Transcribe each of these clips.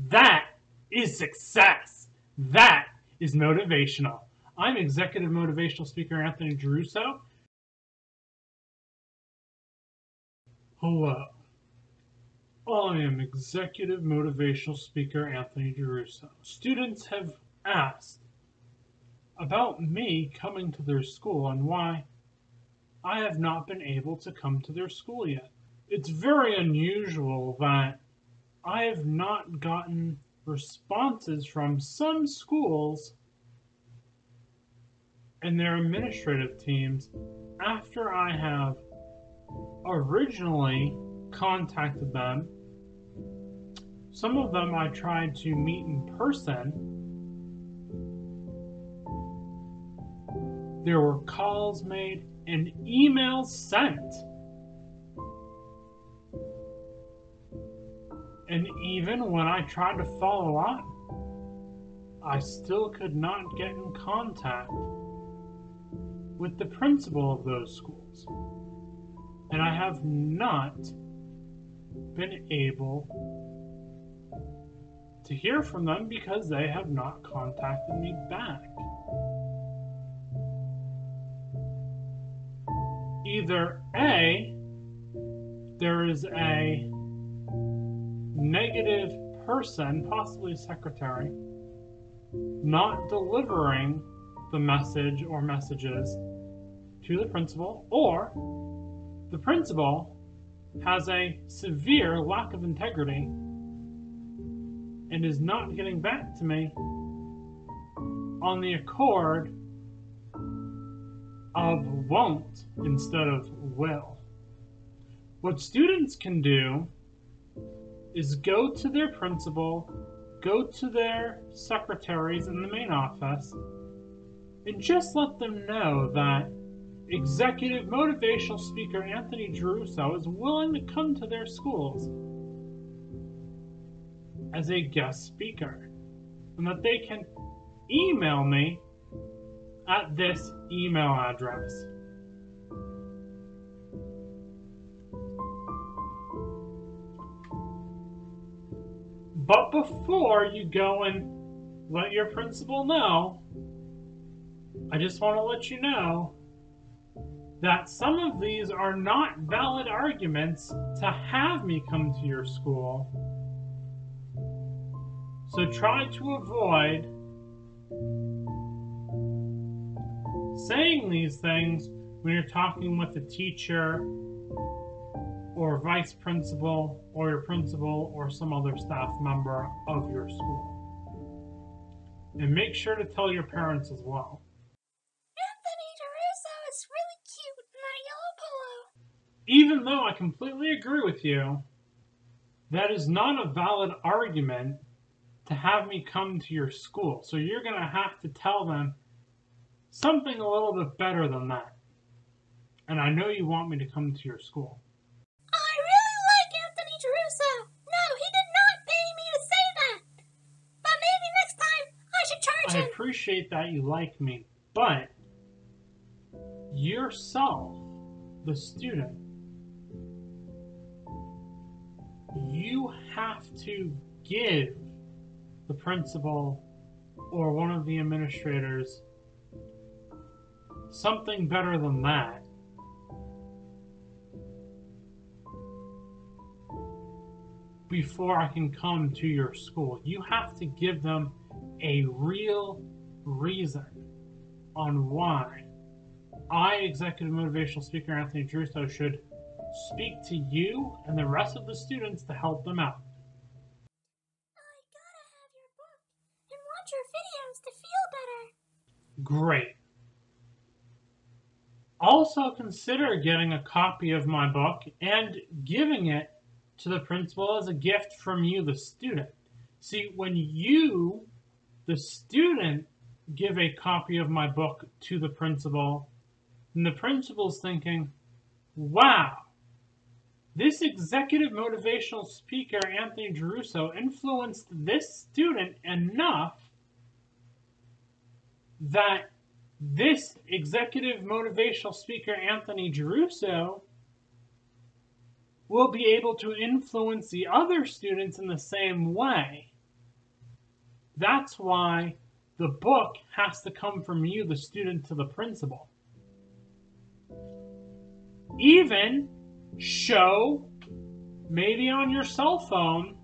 That is success. That is motivational. I'm executive motivational speaker Anthony Geruso. Hello. I am executive motivational speaker Anthony Geruso. Students have asked about me coming to their school and why I have not been able to come to their school yet. It's very unusual that I have not gotten responses from some schools and their administrative teams after I have originally contacted them. Some of them I tried to meet in person. There were calls made and emails sent. And even when I tried to follow up, I still could not get in contact with the principal of those schools. And I have not been able to hear from them because they have not contacted me back. Either A, there is a negative person, possibly a secretary, not delivering the message or messages to the principal, or the principal has a severe lack of integrity and is not getting back to me on the accord of won't instead of will. What students can do is go to their principal, go to their secretaries in the main office, and just let them know that executive motivational speaker Anthony Geruso is willing to come to their schools as a guest speaker, and that they can email me at this email address. But before you go and let your principal know, I just want to let you know that some of these are not valid arguments to have me come to your school. So try to avoid saying these things when you're talking with a teacher or vice principal or your principal or some other staff member of your school. And make sure to tell your parents as well. Anthony Geruso is really cute in that yellow polo. Even though I completely agree with you, that is not a valid argument to have me come to your school. So you're going to have to tell them something a little bit better than that. And I know you want me to come to your school. I really like Anthony Geruso. No, he did not pay me to say that. But maybe next time I should charge him. I appreciate that you like me, but yourself, the student, you have to give the principal or one of the administrators something better than that. Before I can come to your school, you have to give them a real reason on why I, executive motivational speaker Anthony Geruso, should speak to you and the rest of the students to help them out. I gotta have your book and watch your videos to feel better. Great. Also consider getting a copy of my book and giving it to the principal as a gift from you, the student. See, when you, the student, give a copy of my book to the principal, and the principal's thinking, wow, this executive motivational speaker, Anthony Geruso, influenced this student enough that this executive motivational speaker, Anthony Geruso, will be able to influence the other students in the same way. That's why the book has to come from you, the student, to the principal. Even show, maybe on your cell phone,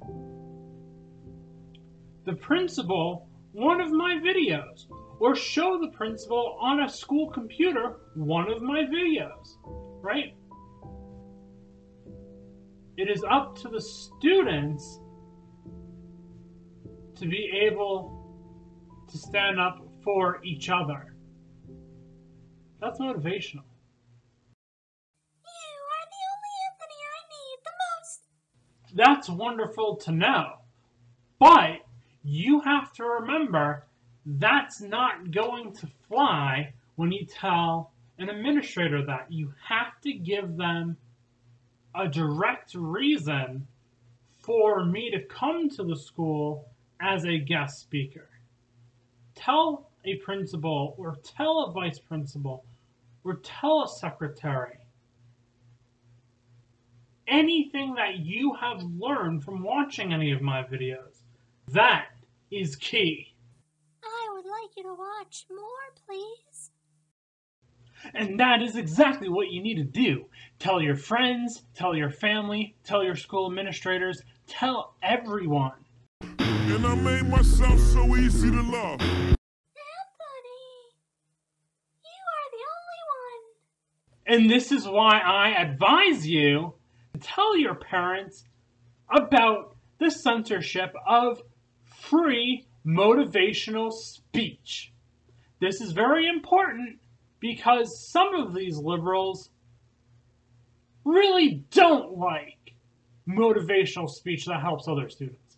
the principal one of my videos, or show the principal on a school computer one of my videos, right? It is up to the students to be able to stand up for each other. That's motivational. You are the only Anthony I need the most. That's wonderful to know. But you have to remember that's not going to fly when you tell an administrator that. You have to give them a direct reason for me to come to the school as a guest speaker. Tell a principal or tell a vice principal or tell a secretary anything that you have learned from watching any of my videos. That is key. I would like you to watch more, please. And that is exactly what you need to do. Tell your friends, tell your family, tell your school administrators, tell everyone. And I made myself so easy to love. Anthony, you are the only one. And this is why I advise you to tell your parents about the censorship of free motivational speech. This is very important because some of these liberals really don't like motivational speech that helps other students.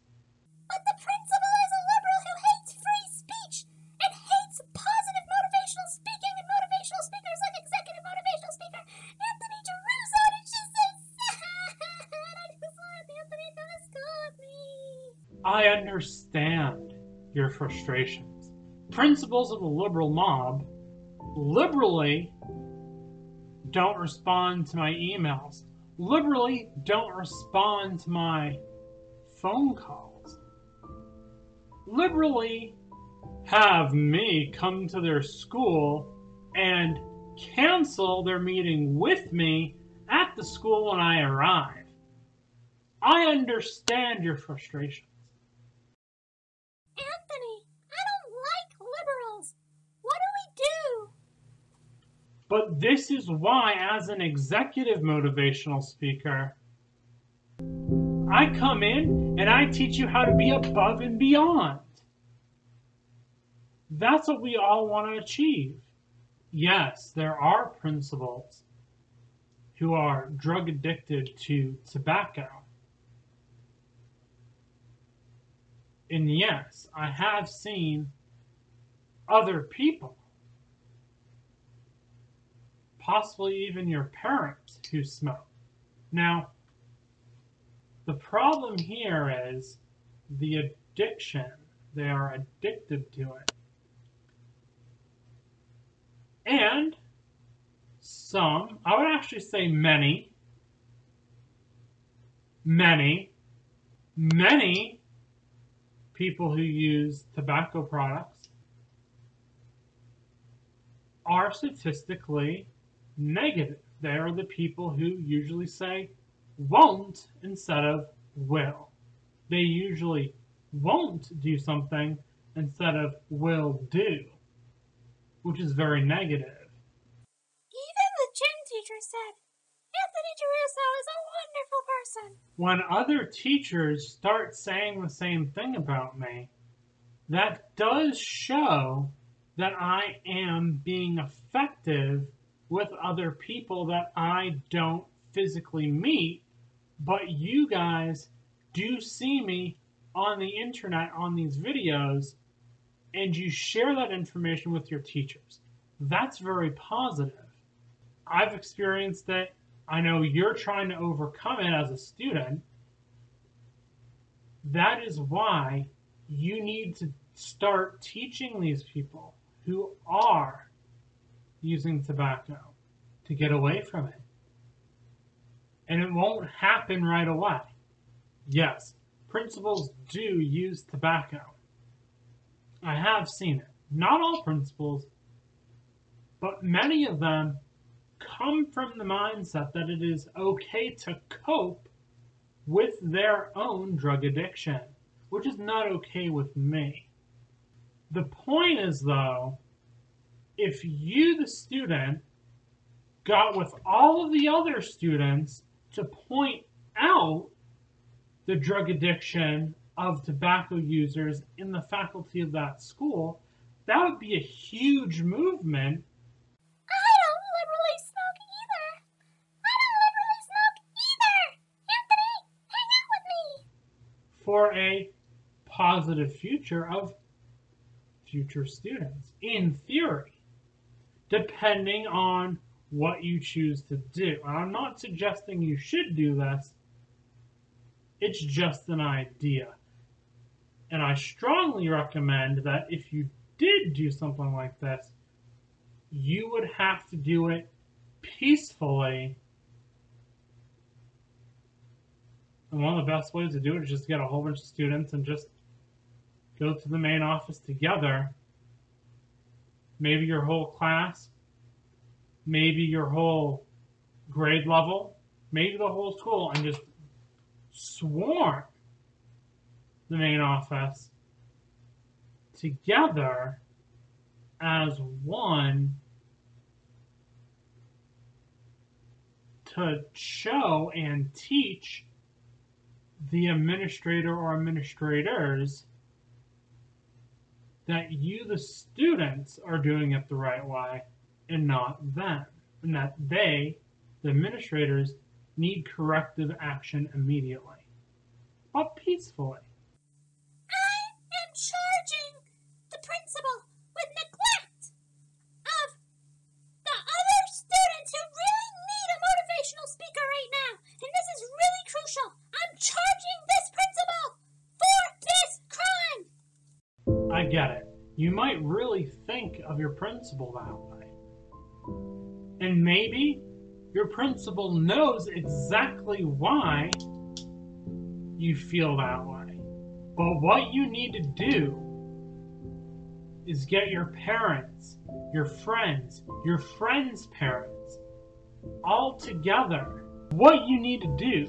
But the principal is a liberal who hates free speech and hates positive motivational speaking and motivational speakers like executive motivational speaker Anthony Jeruso. And it's just so sad. I just want Anthony to come to school with me. I understand your frustrations. Principals of the liberal mob liberally don't respond to my emails, liberally don't respond to my phone calls, liberally have me come to their school and cancel their meeting with me at the school when I arrive. I understand your frustrations. Anthony, I don't like liberals. What do we do? But this is why, as an executive motivational speaker, I come in and I teach you how to be above and beyond. That's what we all want to achieve. Yes, there are principals who are drug addicted to tobacco. And yes, I have seen other people, possibly even your parents, who smoke. Now, the problem here is the addiction. They are addicted to it. And some, I would actually say many people who use tobacco products are statistically negative. They are the people who usually say won't instead of will. They usually won't do something instead of will do, which is very negative. Even the gym teacher said, Anthony Jeruso is a wonderful person. When other teachers start saying the same thing about me, that does show that I am being effective with other people that I don't physically meet, but you guys do see me on the internet on these videos, and you share that information with your teachers. That's very positive. I've experienced it. I know you're trying to overcome it as a student. That is why you need to start teaching these people who are using tobacco to get away from it. And it won't happen right away. Yes, principals do use tobacco. I have seen it. Not all principals, but many of them come from the mindset that it is okay to cope with their own drug addiction, which is not okay with me. The point is, though, if you, the student, got with all of the other students to point out the drug addiction of tobacco users in the faculty of that school, that would be a huge movement. I don't liberally smoke either. I don't liberally smoke either. Anthony, hang out with me. For a positive future of future students, in theory, depending on what you choose to do. And I'm not suggesting you should do this, it's just an idea. And I strongly recommend that if you did do something like this, you would have to do it peacefully. And one of the best ways to do it is just get a whole bunch of students and just go to the main office together. Maybe your whole class, maybe your whole grade level, maybe the whole school, and just swarm the main office together as one to show and teach the administrator or administrators that you, the students, are doing it the right way and not them. And that they, the administrators, need corrective action immediately, but peacefully. I am charging the principal with neglect of the other students who really need a motivational speaker right now. And this is really crucial. I'm charging this principal for this crime. I get it. You might really think of your principal that way. And maybe your principal knows exactly why you feel that way. But what you need to do is get your parents, your friends' parents, all together. What you need to do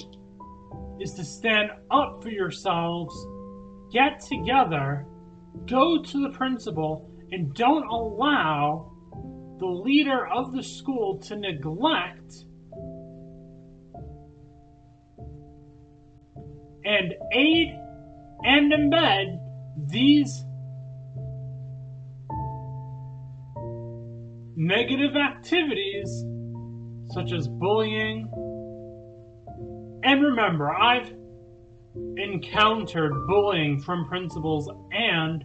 is to stand up for yourselves, get together, go to the principal, and don't allow the leader of the school to neglect and aid and embed these negative activities such as bullying. And remember, I've encountered bullying from principals and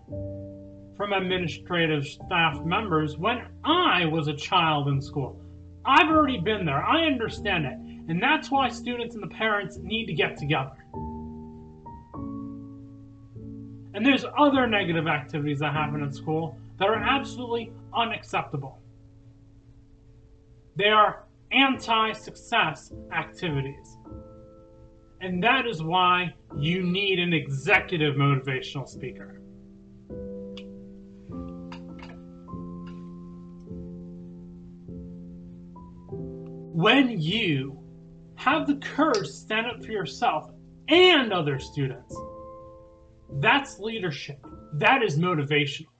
from administrative staff members when I was a child in school. I've already been there. I understand it. And that's why students and the parents need to get together. And there's other negative activities that happen at school that are absolutely unacceptable. They are anti-success activities. And that is why you need an executive motivational speaker. When you have the courage to stand up for yourself and other students, that's leadership. That is motivational.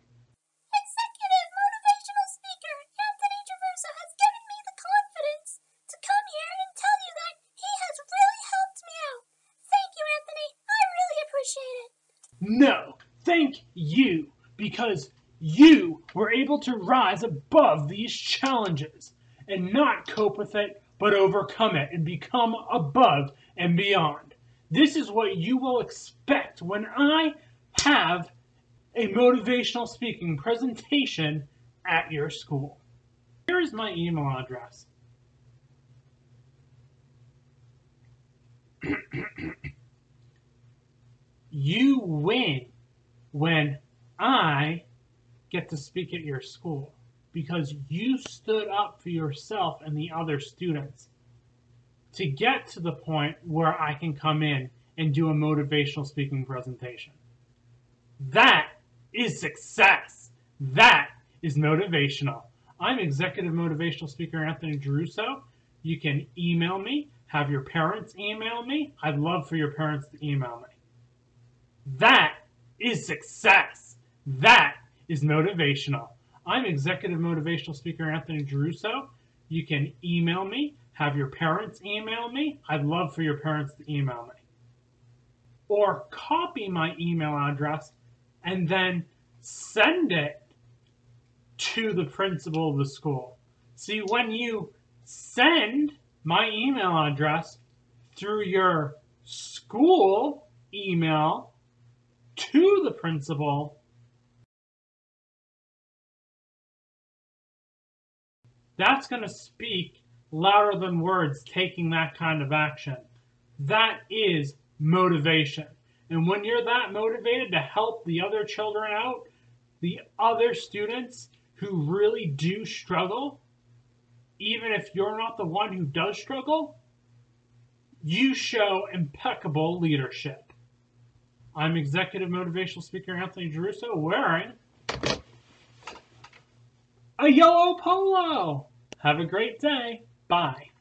Executive motivational speaker Anthony DeRusso has given me the confidence to come here and tell you that he has really helped me out. Thank you, Anthony. I really appreciate it. No, thank you, because you were able to rise above these challenges and not cope with it, but overcome it and become above and beyond. This is what you will expect when I have a motivational speaking presentation at your school. Here is my email address. You win when I get to speak at your school because you stood up for yourself and the other students to get to the point where I can come in and do a motivational speaking presentation. That is success. That is motivational. I'm Executive Motivational Speaker Anthony Geruso. You can email me, have your parents email me. I'd love for your parents to email me. That is success. That is motivational. I'm Executive Motivational Speaker Anthony Geruso. You can email me, have your parents email me. I'd love for your parents to email me. Or copy my email address and then send it to the principal of the school. See, when you send my email address through your school email to the principal, that's going to speak louder than words taking that kind of action. That is motivation. And when you're that motivated to help the other children out, the other students who really do struggle, even if you're not the one who does struggle, you show impeccable leadership. I'm Executive Motivational Speaker Anthony Geruso, wearing a yellow polo. Have a great day. Bye.